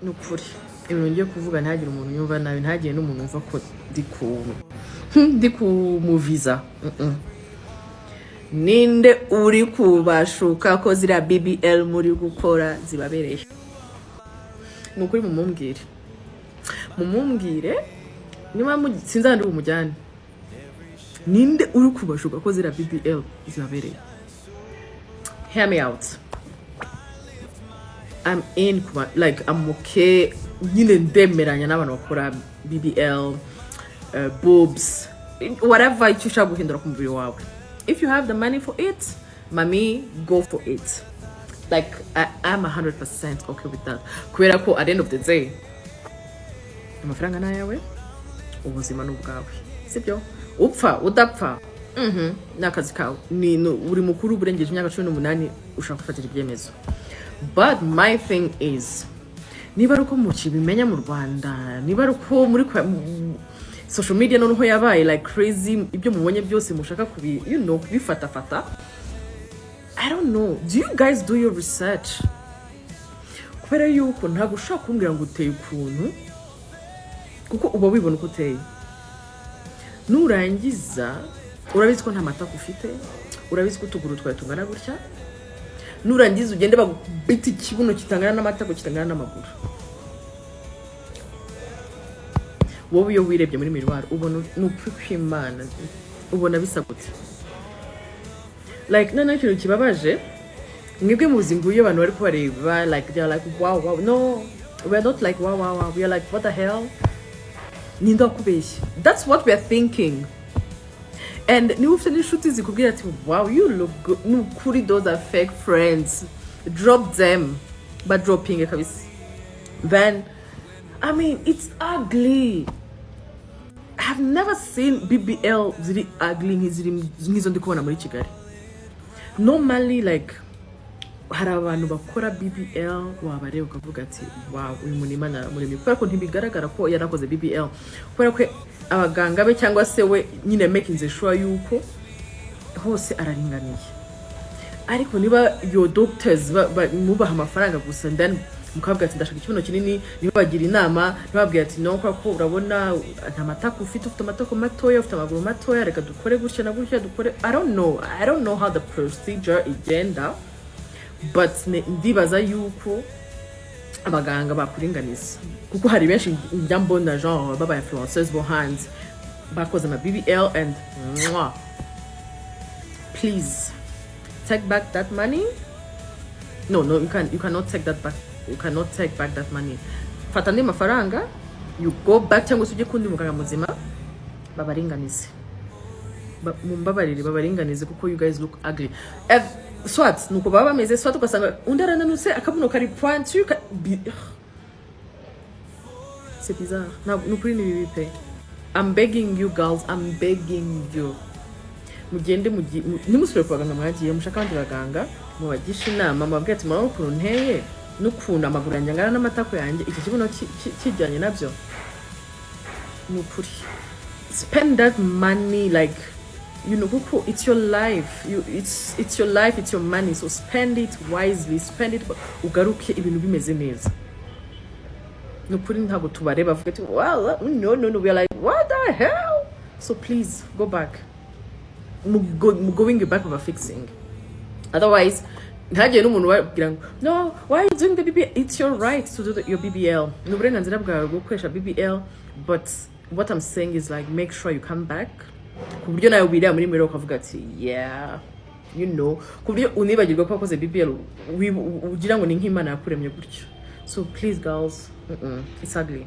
nukuri ibintu ngiye kuvuga ntagire umuntu yumva nabi ntagire n'umuntu umva ko ndi ku muviza ninde uri kubashuka ko zira BBL muri gukora zibabereye nukuri mumumbwire niba sinzandi umujyane ninde uri kubashuka ko zira BBL zibabereye. Hear me out. I'm in, like, I'm okay. Nyine ndemeranya n'abantu bakora BBL, boobs, whatever icyo ushaka guhindura ku mubiri wawe. If you have the money for it, mami, go for it. Like, I'm 100% okay with that. Kubera ko at the end of the day, amafaranga nayawe, ubuzima n'ubwawe. Sibyo? Upfa, udapfa. Nakazi kawe. Ni uri mukuru burengeje imyaka 18 ushaka gufatira ibyemezo. But my thing is, niba ruko mukibimenya mu Rwanda, niba ruko muri social media noneho yabaye like crazy, ibyo mubonye byose mushaka kubifata. I don't know. Do you guys do your research? Kubera yuko ntago ushaka kumbwira ngo uteye ukuntu kuko uba wibona uko uteye. Nurangiza urabizi ko nta mata ufite, urabizi ko utuguru twawe tungana gutya. Nurangiza ugende bagubita ikibuno kitangana n'amata ko kitangana n'amaguru. Wowe iyo wirebye muri mirwaro ubona n'ukwimana ubona bisagutse. Like none ikintu kibabaje mwebwe muzinguye abantu bari kubareba like they are like wow. No, we are not like wow. We are like what the hell? Ninda kubeshya. That's what we are thinking. And ni ufite n'ishuti zikubwira ati wow, you look good. Nukuri, those are fake friends. Drop them. But dropping kabisa. Then I mean, it's ugly. I have never seen BBL ziri ugly ngizo ndi kubona muri Kigali. Normally like hari abantu bakora BBL wabareba ukavuga ati wow, uyu munima naramuremye kubera ko ntibigaragara ko yarakoze BBL kubera ko abaganga be cyangwa se we nyine making sure yuko hose araringaniye. Ariko niba your doctors mubaha amafaranga gusa then mukavuga ati ndashaka ikibuno kinini, niba bagira inama nibabwira ati no ko urabona nta matako ufite amatako matoya, ufite amaguru matoya, reka dukore gutya na gutya dukore. I don't know how the procedure igenda, but ndibaza yuko abaganga bakuringaniza kuko hari benshi njambona genre baba influencers bo hands bakoze ama BBL and please take back that money. No, you cannot take that back. You cannot take back that money. Fatande mafaranga, you go back cyangwa suje kundi muganga muzima babaringanize. Mumbabarire babaringanize kuko you guys look ugly. Swat nuko baba bameze swat ugasanga undarananuse akabuno kari pointu c'est bizarre. Nukuri ni bibi. I'm begging you girls, I'm begging you. Mugende nimusubire ku baganga mwagiye mushaka abandi baganga mubagisha inama mabwira ati murabona ukuntu nteye n'ukuntu amaguru yanjye angana n'amatako yanjye iki kibuno kijyanye nabyo. Nukuri spend that money like kuko it's your life. It's your life, it's your money, so spend it wisely, spend it ugaruke ibintu bimeze neza. Nukuri ntago tubareba avuga ati well no, we are like what the hell. So please go back. Going back over fixing. Otherwise ntagiye n'umuntu wagira ngo no, why are you doing the BBL? It's your right to do your BBL. N'uburenganzira bwawe bwo gukoresha BBL, but what I'm saying is like make sure you come back kuburyo nawe wirira muri mirror ukavuga ati yeah, kuburyo unibagirwa ko wakoze BBL ugira ngo ni nk'Imana yakuremye gutyo. So please girls, it's ugly.